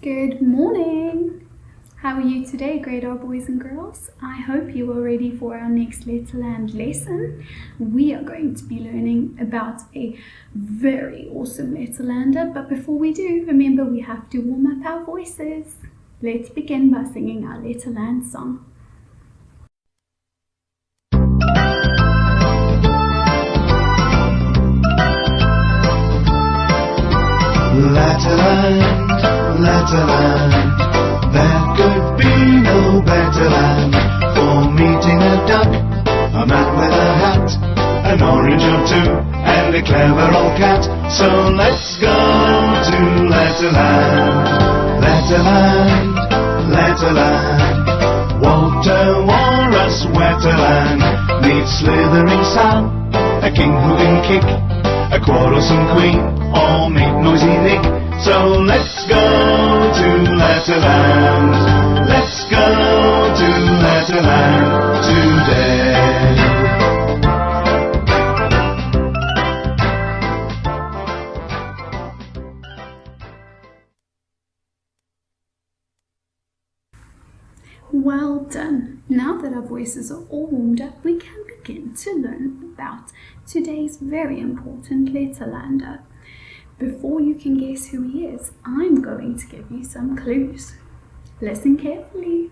Good morning! How are you today, grade R boys and girls? I hope you are ready for our next Letterland lesson. We are going to be learning about a very awesome Letterlander, but before we do, remember we have to warm up our voices. Let's begin by singing our Letterland song. Letterland, Letterland, there could be no better land for meeting a duck, a man with a hat, an orange or two, and a clever old cat. So let's go to Letterland, Letterland, Letterland. Walter Walrus Wetterland needs slithering Sam, a king who can kick, a quarrelsome queen, all make noisy Nick. So let's go to Letterland. Let's go to Letterland today. Well done! Now that our voices are all warmed up, we can begin to learn about today's very important Letterlander. Before you can guess who he is, I'm going to give you some clues. Listen carefully.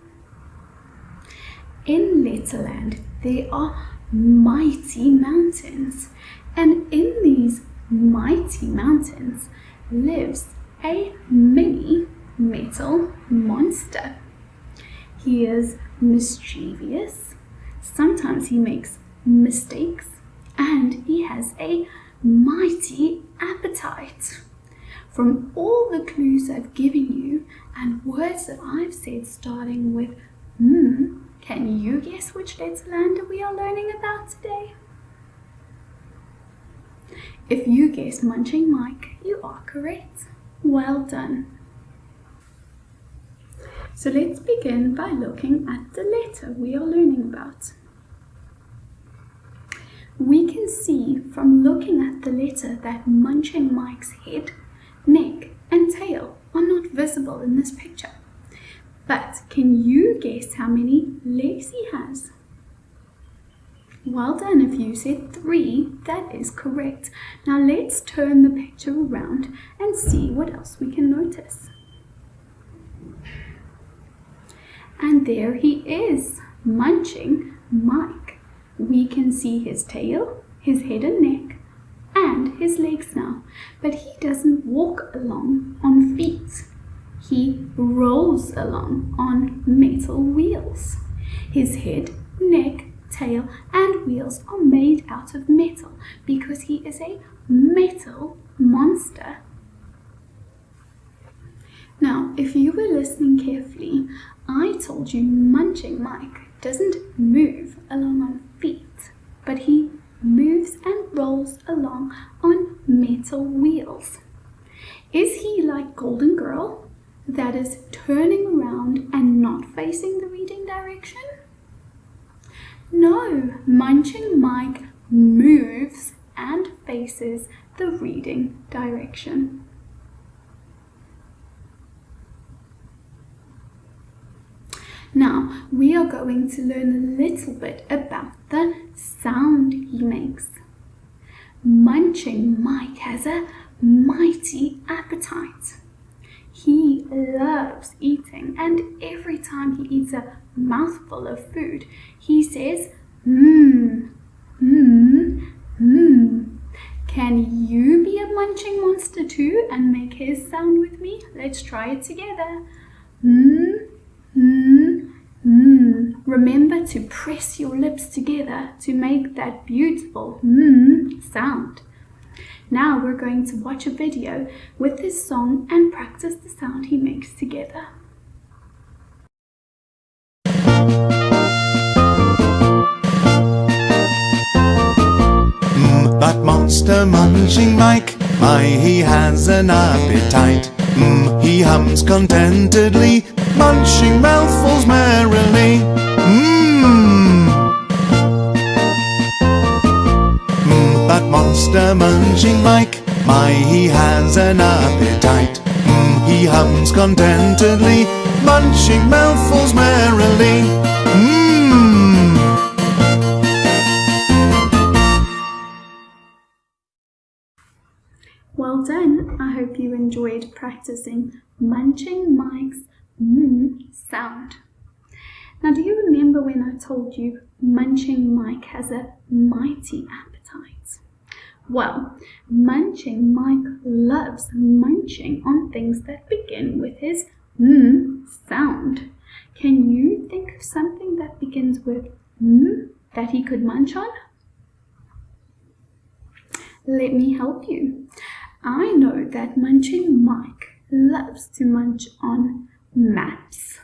In Letterland, there are mighty mountains, and in these mighty mountains lives a mini metal monster. He is mischievous, sometimes he makes mistakes, and he has a mighty appetite. From all the clues I've given you and words that I've said starting with can you guess which Letterlander we are learning about today? If you guessed Munching Mike, you are correct. Well done. So let's begin by looking at the letter we are learning about. We can see from looking at the letter that Munching Mike's head, neck and tail are not visible in this picture. But can you guess how many legs he has? Well done, if you said 3, that is correct. Now let's turn the picture around and see what else we can notice. And there he is, Munching Mike. We can see his tail, his head and neck, and his legs now. But he doesn't walk along on feet. He rolls along on metal wheels. His head, neck, tail, and wheels are made out of metal because he is a metal monster. Now, if you were listening carefully, I told you Munching Mike doesn't move along on feet, but he moves and rolls along on metal wheels. Is he like Golden Girl, that is turning around and not facing the reading direction? No, Munching Mike moves and faces the reading direction. Now, we are going to learn a little bit about the sound he makes. Munching Mike has a mighty appetite. He loves eating, and every time he eats a mouthful of food, he says, mmm, mmm, mmm. Can you be a munching monster too and make his sound with me? Let's try it together. Mmm. Remember to press your lips together to make that beautiful sound. Now we're going to watch a video with this song and practice the sound he makes together. That monster Munching Mike, my, he has an appetite. He hums contentedly, munching mouthfuls merrily. That monster Munching Mike, my, he has an appetite. He he hums contentedly, munching mouthfuls merrily. Mmm. Well done. I hope you enjoyed practicing Munching Mike's sound. Now, do you remember when I told you Munching Mike has a mighty appetite? Well, Munching Mike loves munching on things that begin with his sound. Can you think of something that begins with that he could munch on? Let me help you. I know that Munching Mike loves to munch on maps,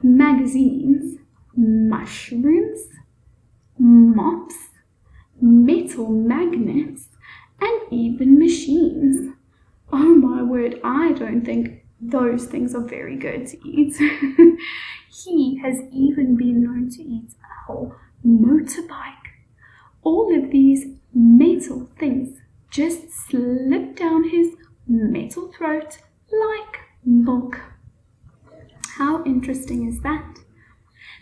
magazines, mushrooms, mops, metal magnets, and even machines. Oh my word, I don't think those things are very good to eat. He has even been known to eat a whole motorbike. All of these metal things just slip down his metal throat like milk. How interesting is that?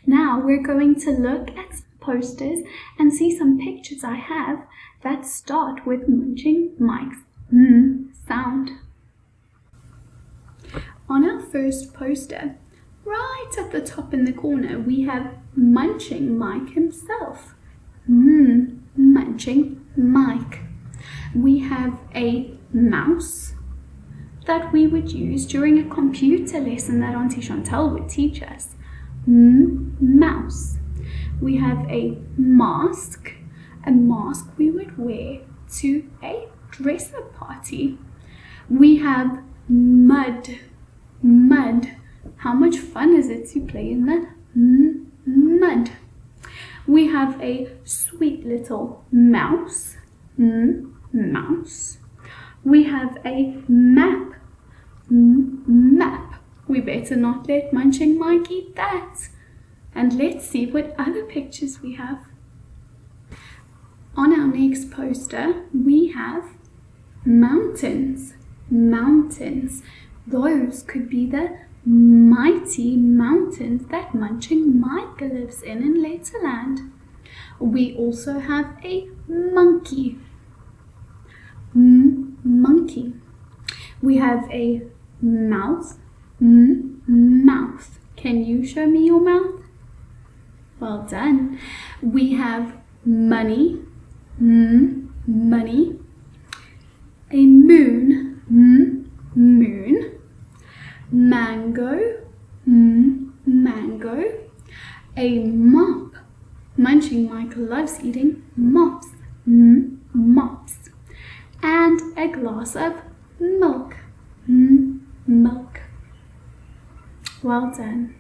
Now we're going to look at some posters and see some pictures I have that start with Munching Mike's sound. On our first poster, right at the top in the corner, we have Munching Mike himself. Munching Mike. We have a mouse that we would use during a computer lesson that Auntie Chantal would teach us. Mouse. We have a mask we would wear to a dress-up party. We have mud. How much fun is it to play in the mud? We have a sweet little mouse. Mouse. We have a map. Map. We better not let Munching Mike eat that. And let's see what other pictures we have. On our next poster, we have mountains. Mountains. Those could be the mighty mountains that Munching Mike lives in Letterland. We also have a monkey. Monkey. We have a mouth. Mouth. Can you show me your mouth? Well done. We have money. Money. A moon. Moon. Mango. Mango. A mop. Munching Mike loves eating mops. Mops. And a glass of milk. Milk. Well done.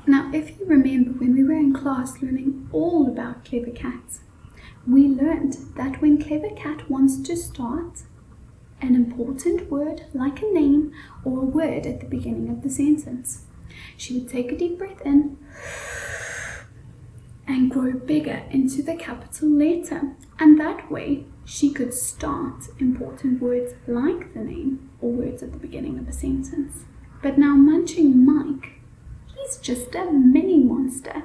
Now, if you remember when we were in class learning all about Clever Cat, we learned that when Clever Cat wants to start an important word like a name or a word at the beginning of the sentence, she would take a deep breath in and grow bigger into the capital letter, and that way she could start important words like the name or words at the beginning of a sentence. But now Munching Mike, he's just a mini monster.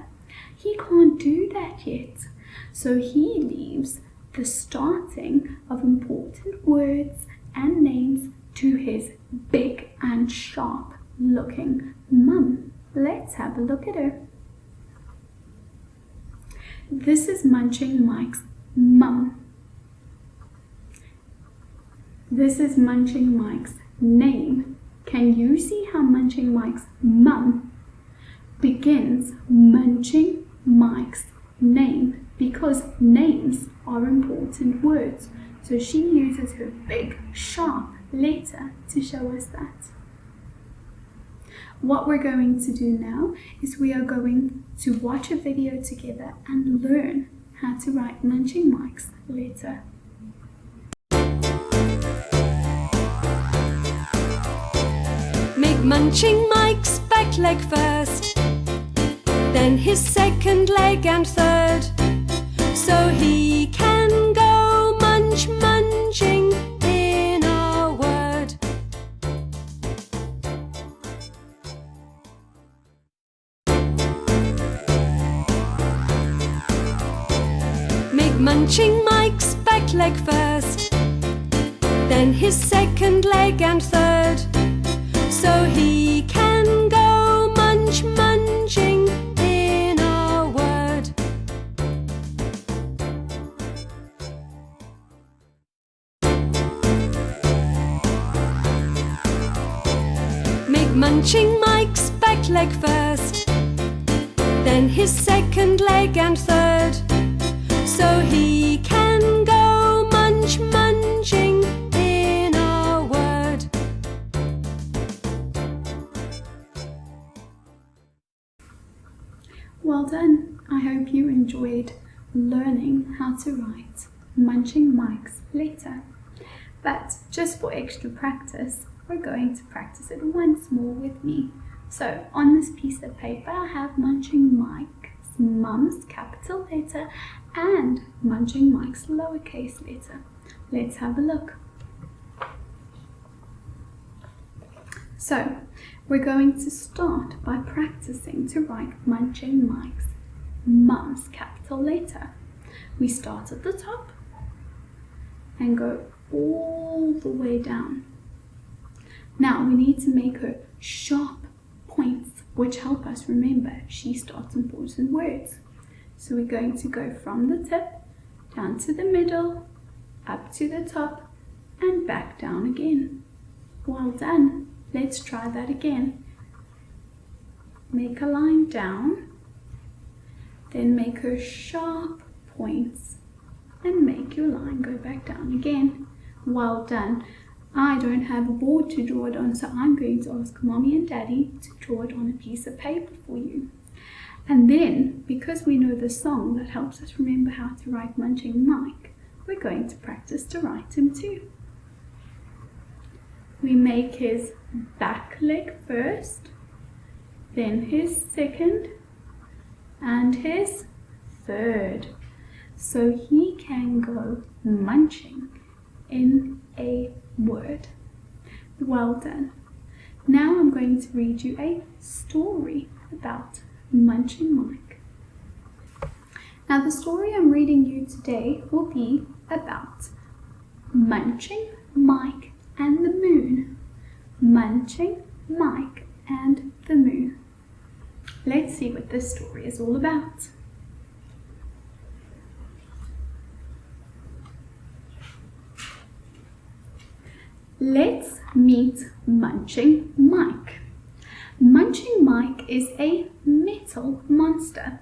He can't do that yet. So he leaves the starting of important words and names to his big and sharp looking mum. Let's have a look at her. This is Munching Mike's mum. This is Munching Mike's name. Can you see how Munching Mike's mum begins Munching Mike's name? Because names are important words. So she uses her big, sharp letter to show us that. What we're going to do now is we are going to watch a video together and learn how to write Munching Mike's letter. Make Munching Mike's back leg first, then his second leg and third, so he can go munching in a word. Munching Mike's back leg first, then his second leg and third, so he can go munching in a word. Make Munching Mike's back leg first, then his second leg and third, so he can go munching in a word. Well done. I hope you enjoyed learning how to write Munching Mike's letter. But just for extra practice, we're going to practice it once more with me. So on this piece of paper, I have Munching Mike's mum's capital letter and Munching Mike's lowercase letter. Let's have a look. So we're going to start by practicing to write Munching Mike's mum's capital letter. We start at the top and go all the way down. Now we need to make her sharp points which help us remember she starts important words. So we're going to go from the tip down to the middle, up to the top and back down again. Well done. Let's try that again. Make a line down, then make her sharp points and make your line go back down again. Well done. I don't have a board to draw it on, so I'm going to ask Mommy and Daddy to draw it on a piece of paper for you. And then, because we know the song that helps us remember how to write Munching Mike, we're going to practice to write him too. We make his back leg first, then his second, and his third, so he can go munching in a word. Well done. Now I'm going to read you a story about Munching Mike. Now the story I'm reading you today will be about Munching Mike and the moon. Munching Mike and the moon. Let's see what this story is all about. Let's meet Munching Mike. Munching Mike is a metal monster,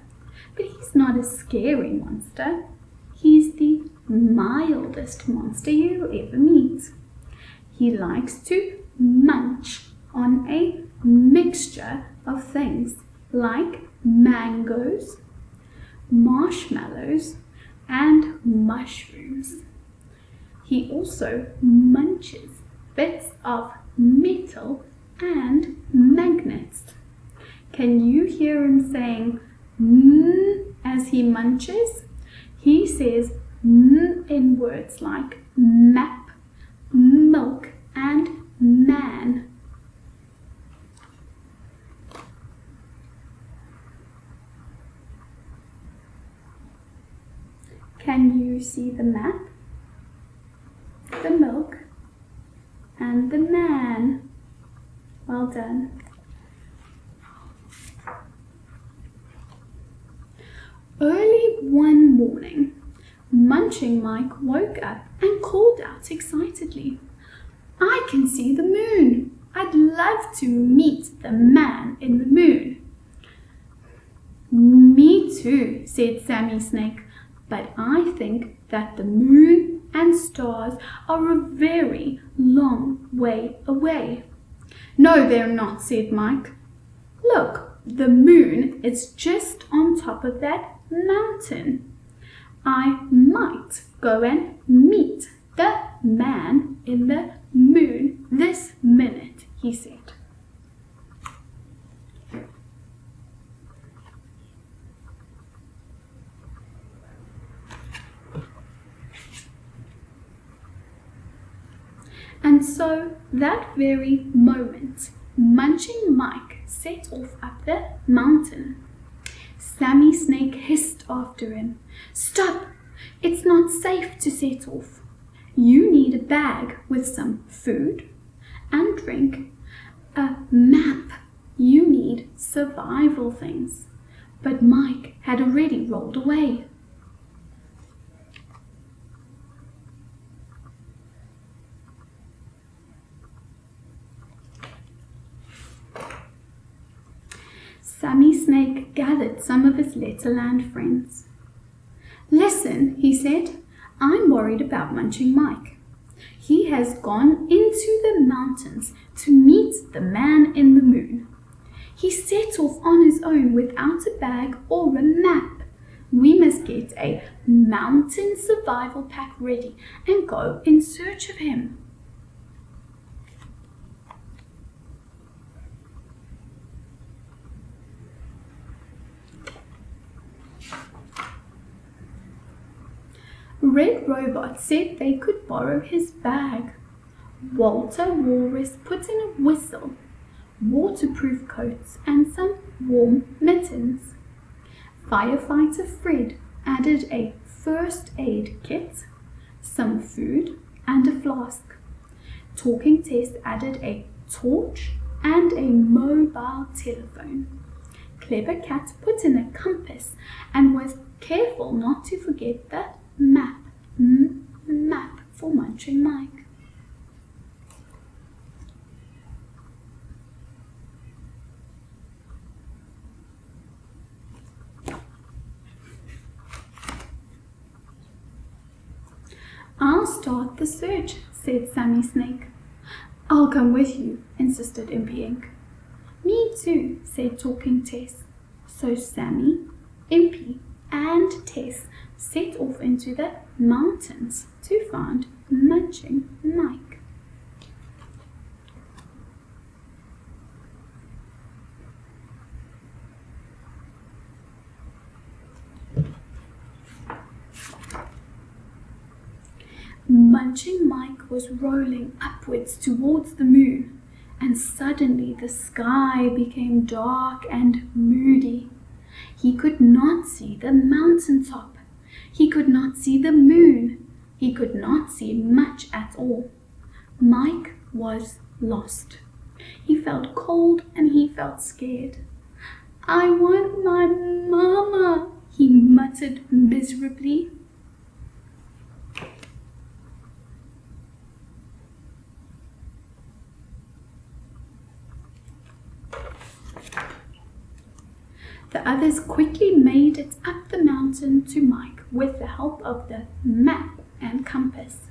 but he's not a scary monster. He's the mildest monster you'll ever meet. He likes to munch on a mixture of things like mangoes, marshmallows, and mushrooms. He also munches bits of metal and magnets. Can you hear him saying mmm as he munches? He says mmm in words like map, milk, and man. Can you see the map, the milk, and the man? Well done. Early one morning, Munching Mike woke up and called out excitedly, "I can see the moon. I'd love to meet the man in the moon." "Me too," said Sammy Snake, "but I think that the moon and stars are a very long way away." "No, they're not," said Mike. "Look, the moon is just on top of that mountain. I might go and meet the man in the moon this minute," he said. And so that very moment, Munching Mike set off up the mountain. Sammy Snake hissed after him, "Stop! It's not safe to set off. You need a bag with some food and drink, a map. You need survival things. But Mike had already rolled away. Sammy Snake gathered some of his Letterland friends. "Listen," he said, "I'm worried about Munching Mike. He has gone into the mountains to meet the man in the moon. He set off on his own without a bag or a map. We must get a mountain survival pack ready and go in search of him." Red Robot said they could borrow his bag. Walter Walrus put in a whistle, waterproof coats and some warm mittens. Firefighter Fred added a first aid kit, some food and a flask. Talking Tess added a torch and a mobile telephone. Clever Cat put in a compass and was careful not to forget the map for Munching Mike. "I'll start the search," said Sammy Snake. "I'll come with you," insisted Impy Ink. "Me too," said Talking Tess. So Sammy, Impy and Tess set off into the mountains to find Munching Mike. Munching Mike was rolling upwards towards the moon, and suddenly the sky became dark and moody. He could not see the mountaintop. He could not see the moon. He could not see much at all. Mike was lost. He felt cold and he felt scared. "I want my mama," he muttered miserably. The others quickly made it up the mountain to Mike with the help of the map and compass.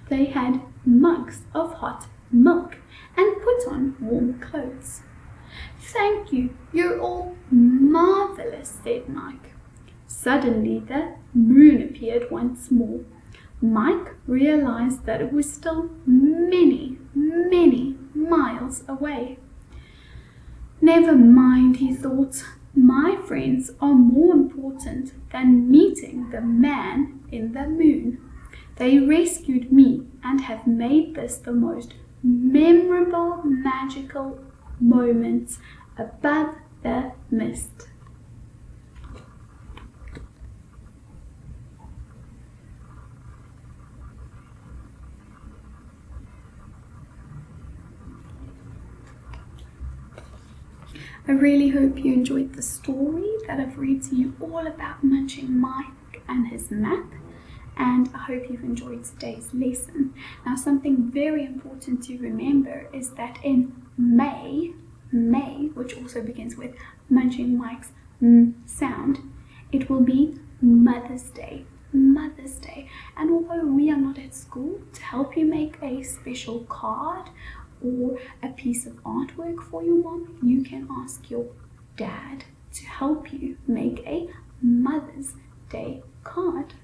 They had mugs of hot milk and put on warm clothes. "Thank you, you're all marvelous," said Mike. Suddenly the moon appeared once more. Mike realized that it was still many, many miles away. "Never mind," he thought. "My friends are more important than meeting the man in the moon. They rescued me and have made this the most memorable, magical moment above the mist." I really hope you enjoyed the story that I've read to you all about Munching Mike and his map, and I hope you've enjoyed today's lesson. Now, something very important to remember is that in May, which also begins with Munching Mike's sound, it will be Mother's Day. Mother's Day. And although we are not at school to help you make a special card or a piece of artwork for your mom, you can ask your dad to help you make a Mother's Day card.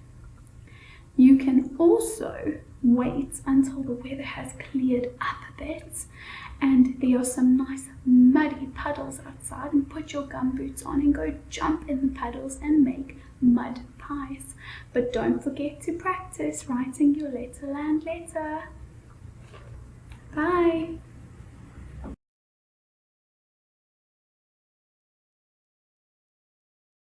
You can also wait until the weather has cleared up a bit and there are some nice muddy puddles outside, and put your gumboots on and go jump in the puddles and make mud pies. But don't forget to practice writing your Letterland letter. Bye.